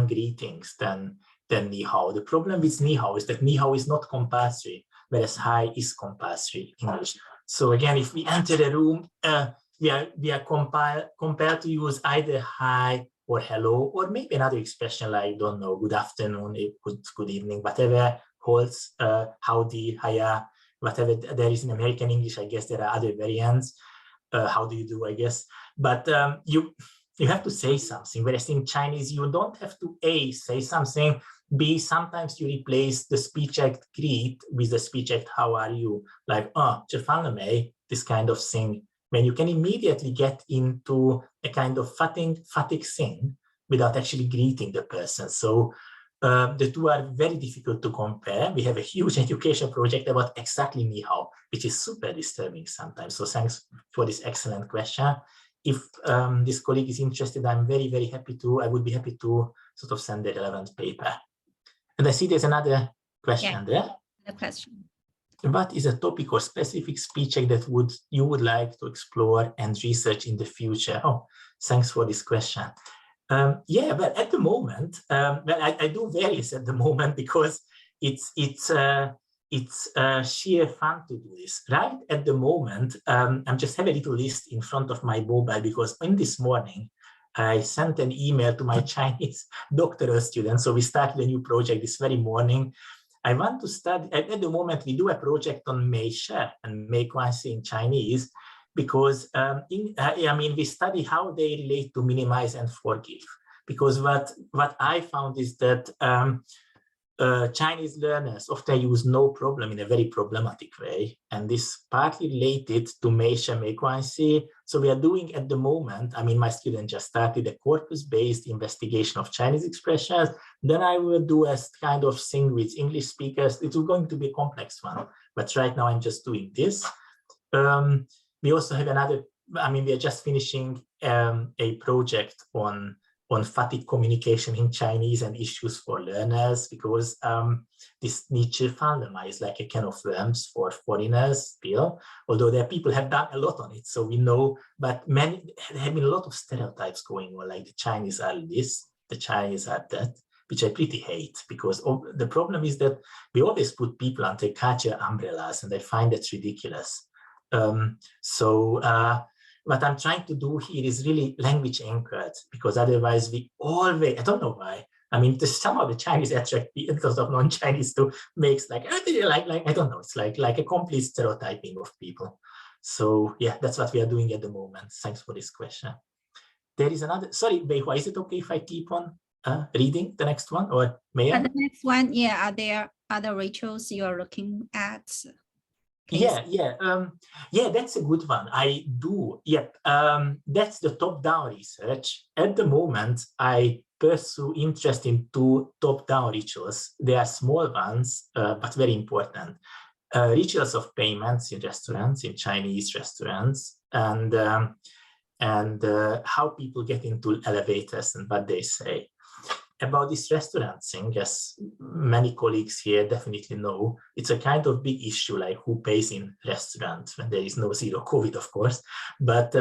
greetings than Ni Hao. The problem with Ni Hao is that Ni Hao is not compulsory, whereas hi is compulsory in English. So again, if we enter a room, we are compelled to use either hi or hello, or maybe another expression like, don't know, good afternoon, good evening, whatever holds, howdy, hiya, whatever there is in American English. I guess there are other variants. How do you do, I guess. But you have to say something, whereas in Chinese, you don't have to A, say something, B, sometimes you replace the speech act greet with the speech act how are you, like, this kind of thing, when you can immediately get into a kind of fatigue thing without actually greeting the person. So the two are very difficult to compare. We have a huge education project about exactly Ni Hao, which is super disturbing sometimes. So thanks for this excellent question. If this colleague is interested, I'm very, very happy to, I would be happy to sort of send the relevant paper. And I see there's another question there. The question. What is a topic or specific speech act that you would like to explore and research in the future? Oh, thanks for this question. Yeah, but at the moment, I do various at the moment because it's sheer fun to do this. Right at the moment, I'm just have a little list in front of my mobile because in this morning, I sent an email to my Chinese doctoral students. So we started a new project this very morning. I want to study, at the moment, we do a project on meishe and meiguanxi in Chinese, because we study how they relate to minimize and forgive. Because what I found is that Chinese learners often use no problem in a very problematic way. And this partly related to meishe, meiguanxi. So we are doing at the moment, my student just started a corpus-based investigation of Chinese expressions. Then I will do a kind of thing with English speakers. It's going to be a complex one, but right now I'm just doing this. We also have another, we are just finishing a project on fatigue communication in Chinese and issues for learners, because this Nietzsche Fandema is like a can of worms for foreigners still, although there are people have done a lot on it, so we know, but there have been a lot of stereotypes going on, like the Chinese are this, the Chinese are that, which I pretty hate, because the problem is that we always put people under culture umbrellas, and I find that ridiculous. What I'm trying to do here is really language anchored, because otherwise we always, I don't know why. Somehow the Chinese attract because of non-Chinese to makes like I don't know, it's like a complete stereotyping of people. So yeah, that's what we are doing at the moment. Thanks for this question. There is another, sorry, Weihua, is it okay if I keep on reading the next one, or may I? The next one, yeah, are there other rituals you're looking at? Yeah, that's a good one. I do. Yep. That's the top-down research. At the moment, I pursue interest in two top-down rituals. They are small ones, but very important. Rituals of payments in restaurants, in Chinese restaurants, and how people get into elevators and what they say. About this restaurant thing, as many colleagues here definitely know, it's a kind of big issue, like who pays in restaurants when there is no zero COVID, of course. But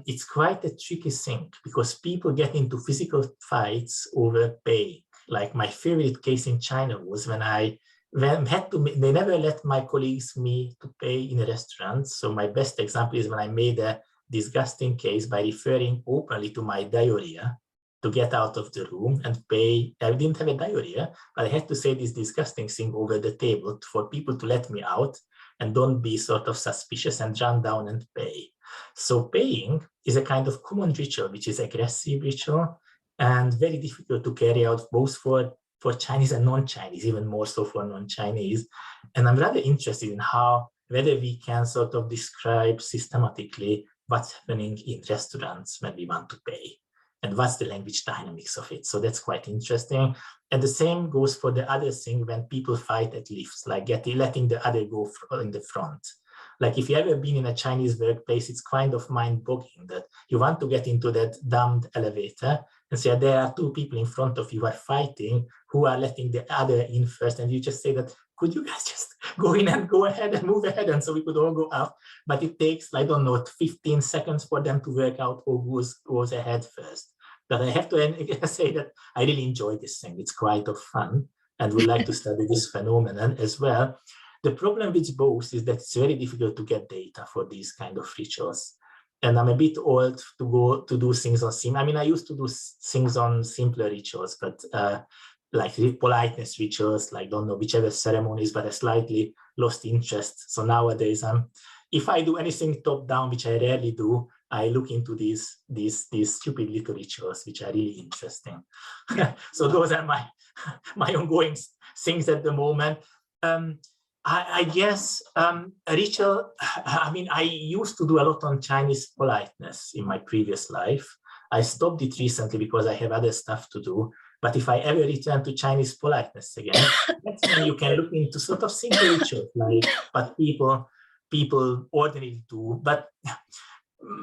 it's quite a tricky thing, because people get into physical fights over pay. Like my favorite case in China was when they never let my colleagues me to pay in a restaurant. So my best example is when I made a disgusting case by referring openly to my diarrhea to get out of the room and pay. I didn't have a diarrhea, but I had to say this disgusting thing over the table for people to let me out and don't be sort of suspicious and run down and pay. So paying is a kind of common ritual, which is aggressive ritual and very difficult to carry out both for Chinese and non-Chinese, even more so for non-Chinese. And I'm rather interested in whether we can sort of describe systematically what's happening in restaurants when we want to pay and what's the language dynamics of it. So that's quite interesting. And the same goes for the other thing when people fight at lifts, like letting the other go in the front. Like if you ever been in a Chinese workplace, it's kind of mind-boggling that you want to get into that damned elevator and say there are two people in front of you who are fighting, who are letting the other in first, and you just say that, could you guys just go in and go ahead and move ahead, and so we could all go up? But it takes, I don't know, 15 seconds for them to work out who goes ahead first. But I have to say that I really enjoy this thing. It's quite of fun and would like to study this phenomenon as well. The problem with both is that it's very difficult to get data for these kind of rituals. And I'm a bit old to do things on I used to do things on simpler rituals, but like politeness rituals, like don't know whichever ceremonies, but I slightly lost interest. So nowadays, if I do anything top down, which I rarely do, I look into these stupid little rituals, which are really interesting. So those are my ongoing things at the moment. I guess a ritual, I used to do a lot on Chinese politeness in my previous life. I stopped it recently because I have other stuff to do. But if I ever return to Chinese politeness again, that's when you can look into sort of simple rituals, like what people ordinarily do. But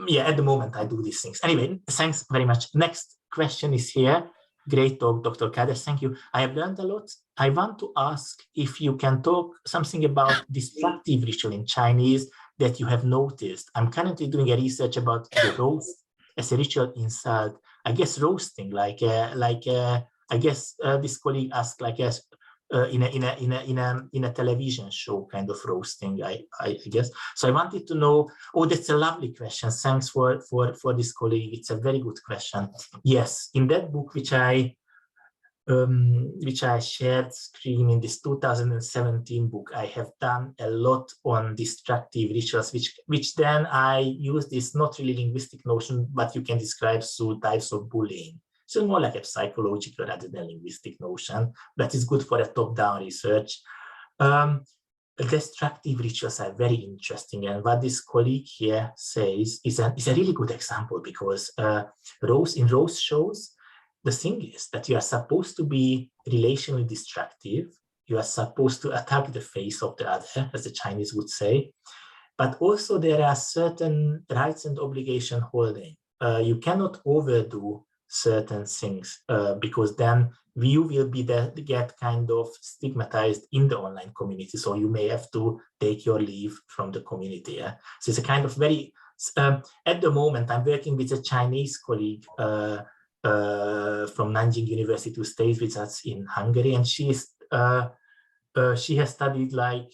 yeah, at the moment I do these things. Anyway, thanks very much. Next question is here. Great talk, Dr. Kádár. Thank you. I have learned a lot. I want to ask if you can talk something about destructive ritual in Chinese that you have noticed. I'm currently doing a research about the roast as a ritual insult. I guess roasting, I guess this colleague asked, like, in a television show kind of roasting, I guess. So I wanted to know. Oh, that's a lovely question. Thanks for this colleague. It's a very good question. Yes, in that book which I shared screen in this 2017 book, I have done a lot on destructive rituals, which then I use this not really linguistic notion, but you can describe through types of bullying. So more like a psychological rather than linguistic notion, but it's good for a top-down research. Destructive rituals are very interesting, and what this colleague here says is a really good example, because in roast shows, the thing is that you are supposed to be relationally destructive. You are supposed to attack the face of the other, as the Chinese would say, but also there are certain rights and obligation holding. You cannot overdo certain things because then you will get kind of stigmatized in the online community. So you may have to take your leave from the community. Yeah? So it's a kind of very, at the moment, I'm working with a Chinese colleague from Nanjing University who stays with us in Hungary, and she has studied like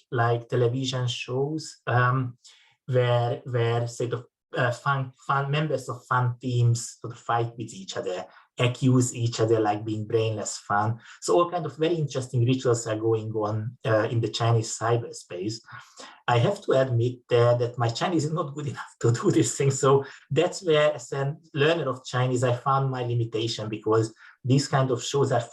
television shows where sort of fun members of fun teams sort of fight with each other, accuse each other like being brainless fun. So all kind of very interesting rituals are going on in the Chinese cyberspace. I have to admit that my Chinese is not good enough to do this thing. So that's where, as a learner of Chinese, I found my limitation, because these kind of shows are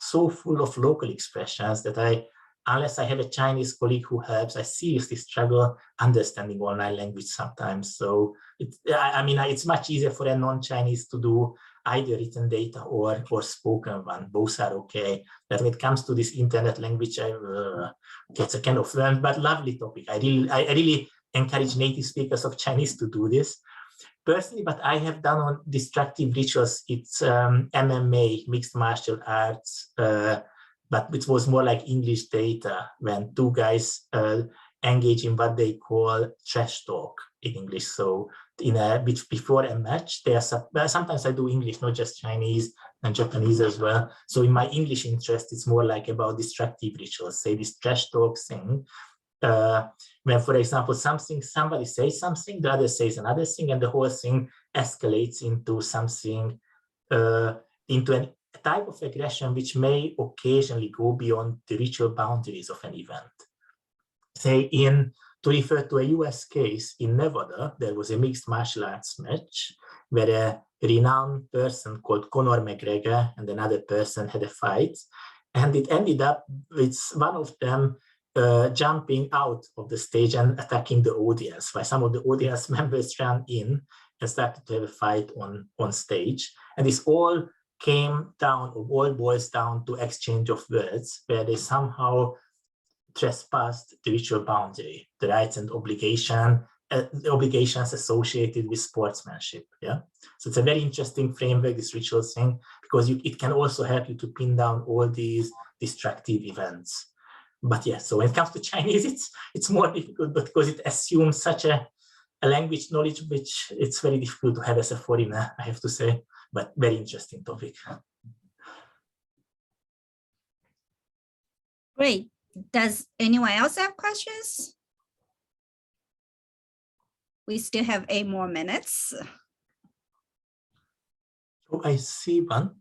so full of local expressions that unless I have a Chinese colleague who helps, I seriously struggle understanding online language sometimes. So it's much easier for a non-Chinese to do either written data or spoken one. Both are okay. But when it comes to this internet language, it's a kind of learned but lovely topic. I really encourage native speakers of Chinese to do this. Personally, but I have done on destructive rituals, it's MMA, mixed martial arts, but it was more like English data, when two guys engage in what they call trash talk in English. So in a bit before a match, sometimes I do English, not just Chinese and Japanese as well. So in my English interest, it's more like about destructive rituals, say this trash talk thing. When, for example, somebody says something, the other says another thing, and the whole thing escalates into something, into a type of aggression which may occasionally go beyond the ritual boundaries of an event. Say in to refer to a US case in Nevada. There was a mixed martial arts match where a renowned person called Conor McGregor and another person had a fight. And it ended up with one of them jumping out of the stage and attacking the audience, while some of the audience members ran in and started to have a fight on stage. And this all came down, or all boils down to exchange of words, where they somehow trespassed the ritual boundary, the rights and the obligations associated with sportsmanship. Yeah, so it's a very interesting framework, this ritual thing, because it can also help you to pin down all these destructive events. But yeah, so when it comes to Chinese, it's more difficult, but because it assumes such a language knowledge, which it's very difficult to have as a foreigner, I have to say, but very interesting topic. Great. Does anyone else have questions? We still have 8 more minutes. Oh, I see one.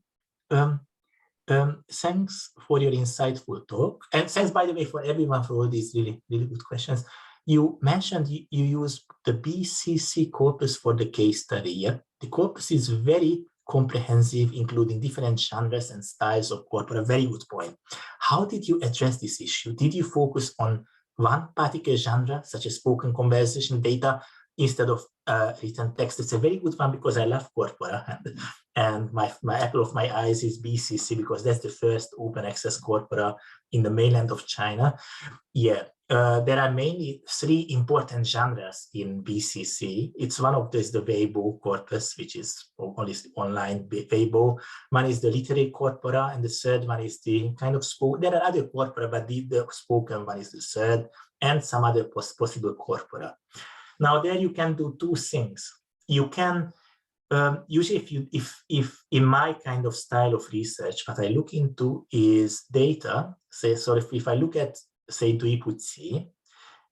Thanks for your insightful talk. And thanks, by the way, for everyone for all these really, really good questions. You mentioned you use the BCC corpus for the case study. Yeah, the corpus is very comprehensive, including different genres and styles of corpora. Very good point. How did you address this issue? Did you focus on one particular genre, such as spoken conversation data, instead of written text? It's a very good one because I love corpora, and my apple of my eyes is BCC, because that's the first open access corpora in the mainland of China. Yeah, there are mainly 3 important genres in BCC. It's one of these, the Weibo corpus, which is only online Weibo. One is the literary corpora, and the third one is the kind of spoken. There are other corpora, but the spoken one is the third, and some other possible corpora. Now there you can do 2 things. You can usually, if in my kind of style of research, what I look into is data. So if I look at, say, Duiputsi,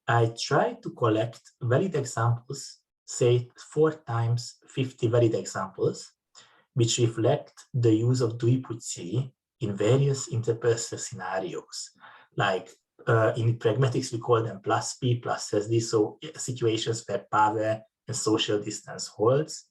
I try to collect valid examples, say 4 times 50 valid examples, which reflect the use of Duiputsi in various interpersonal scenarios. Like in Pragmatics, we call them plus P plus SD, so situations where power and social distance holds.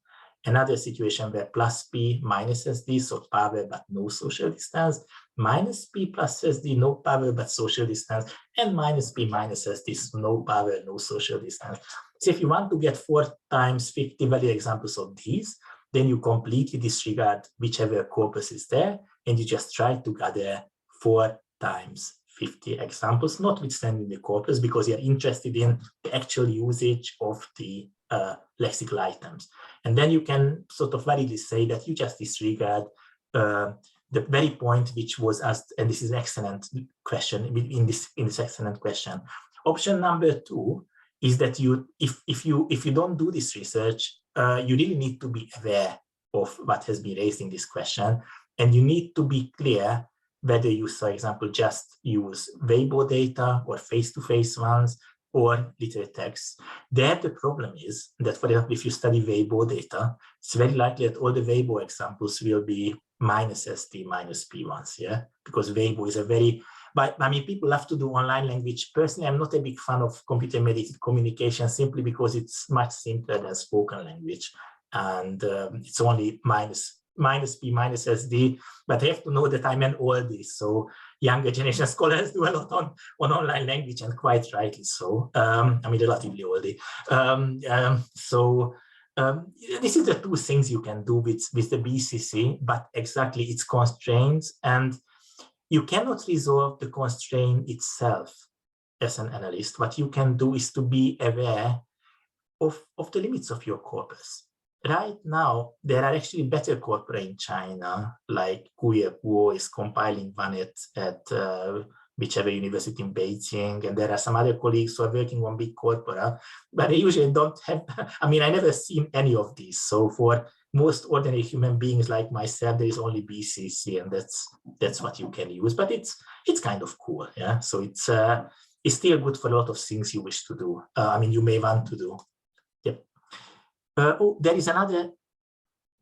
Another situation where plus P minus SD, so power but no social distance, minus P plus SD, no power but social distance, and minus P minus SD, so no power, no social distance. So if you want to get 4 times 50 valid examples of these, then you completely disregard whichever corpus is there, and you just try to gather 4 times 50 examples, notwithstanding the corpus, because you're interested in the actual usage of the lexical items. And then you can sort of validly say that you just disregard the very point which was asked, and this is an excellent question in this excellent question. Option number 2 is that if you don't do this research, you really need to be aware of what has been raised in this question, and you need to be clear whether you, for example, just use Weibo data or face-to-face ones or literary text. There the problem is that, for example, if you study Weibo data, it's very likely that all the Weibo examples will be minus SD, minus P ones, yeah? Because Weibo is a very, but I mean, people have to do online language. Personally, I'm not a big fan of computer-mediated communication simply because it's much simpler than spoken language. And it's only minus P minus SD, but I have to know that I meant all this. So younger generation scholars do a lot on online language, and quite rightly so. I mean, relatively oldie. This is the 2 things you can do with the BCC, but exactly its constraints, and you cannot resolve the constraint itself as an analyst. What you can do is to be aware of the limits of your corpus. Right now, there are actually better corpora in China, like Guye Guo is compiling one at whichever university in Beijing, and there are some other colleagues who are working on big corpora, but they usually don't have, I mean, I never seen any of these. So for most ordinary human beings like myself, there is only BCC, and that's what you can use, but it's kind of cool, yeah? So it's still good for a lot of things you wish to do. I mean, you may want to do. Oh, there is another.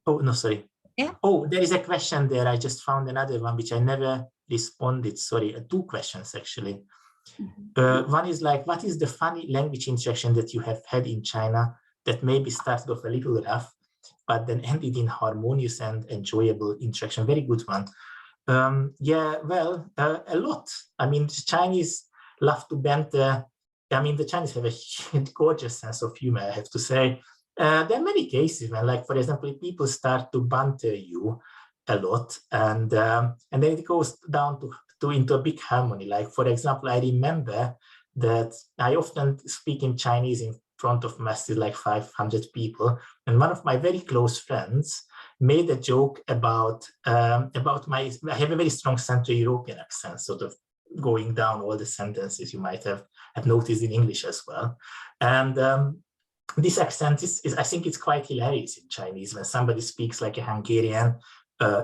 Oh, no, sorry. Yeah. Oh, there is a question there. I just found another one which I never responded. Sorry, 2 questions actually. One is like, what is the funny language interaction that you have had in China that maybe started off a little rough, but then ended in harmonious and enjoyable interaction? Very good one. Yeah, well, a lot. I mean, the Chinese love to banter. I mean, the Chinese have a gorgeous sense of humor, I have to say. There are many cases when, like, for example, people start to banter you a lot, and then it goes down into a big harmony. Like, for example, I remember that I often speak in Chinese in front of masses, like 500 people, and one of my very close friends made a joke about I have a very strong Central European accent, sort of going down all the sentences you might have noticed in English as well. And this accent is I think it's quite hilarious in Chinese when somebody speaks like a Hungarian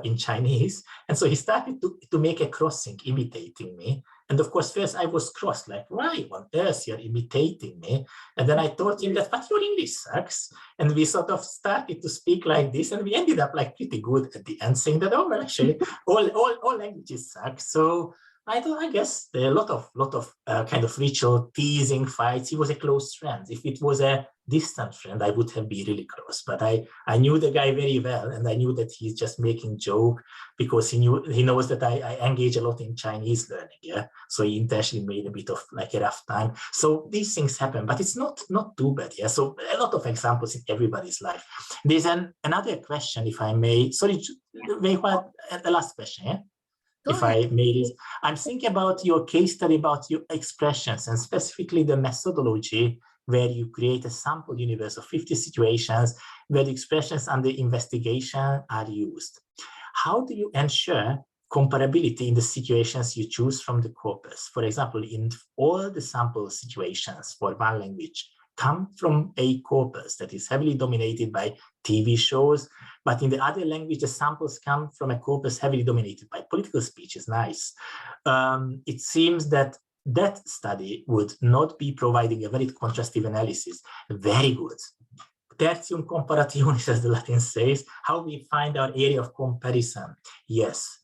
in Chinese. And so he started to make a crossing, imitating me. And of course, first I was crossed, like, why on earth you're imitating me? And then I told him that, but your English sucks. And we sort of started to speak like this, and we ended up like pretty good at the end, saying that, oh, well, actually, all languages suck. So I guess there are a lot of kind of ritual teasing fights. He was a close friend. If it was a distant friend, I would have been really close. But I knew the guy very well, and I knew that he's just making joke because he knows that I engage a lot in Chinese learning. Yeah, so he intentionally made a bit of like a rough time. So these things happen, but it's not too bad. Yeah, so a lot of examples in everybody's life. There's another question, if I may. Sorry, Weihua, the last question. Yeah. If I may, I'm thinking about your case study about your expressions and specifically the methodology where you create a sample universe of 50 situations where the expressions under investigation are used. How do you ensure comparability in the situations you choose from the corpus? For example, in all the sample situations for one language come from a corpus that is heavily dominated by TV shows, but in the other language, the samples come from a corpus heavily dominated by political speech. Is nice. It seems that study would not be providing a valid contrastive analysis. Very good. Tertium comparationis, as the Latin says, how we find our area of comparison. Yes.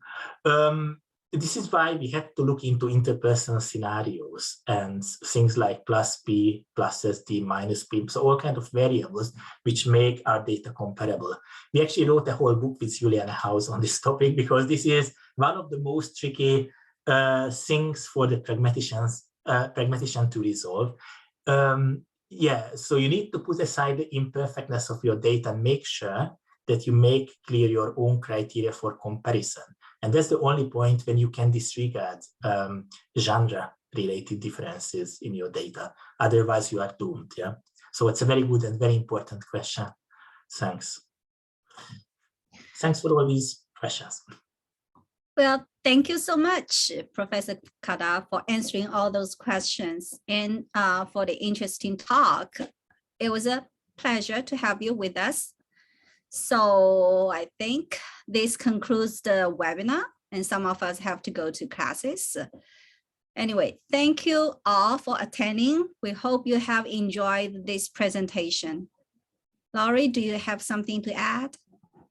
This is why we had to look into interpersonal scenarios and things like plus P, plus SD, minus P, so all kinds of variables which make our data comparable. We actually wrote a whole book with Juliana House on this topic because this is one of the most tricky things for the pragmatician to resolve. Yeah, so you need to put aside the imperfectness of your data and make sure that you make clear your own criteria for comparison. And that's the only point when you can disregard genre-related differences in your data. Otherwise, you are doomed. Yeah. So it's a very good and very important question. Thanks. Thanks for all these questions. Well, thank you so much, Professor Kádár, for answering all those questions and for the interesting talk. It was a pleasure to have you with us. So I think this concludes the webinar, and some of us have to go to classes. Anyway, thank you all for attending. We hope you have enjoyed this presentation. Laurie, do you have something to add?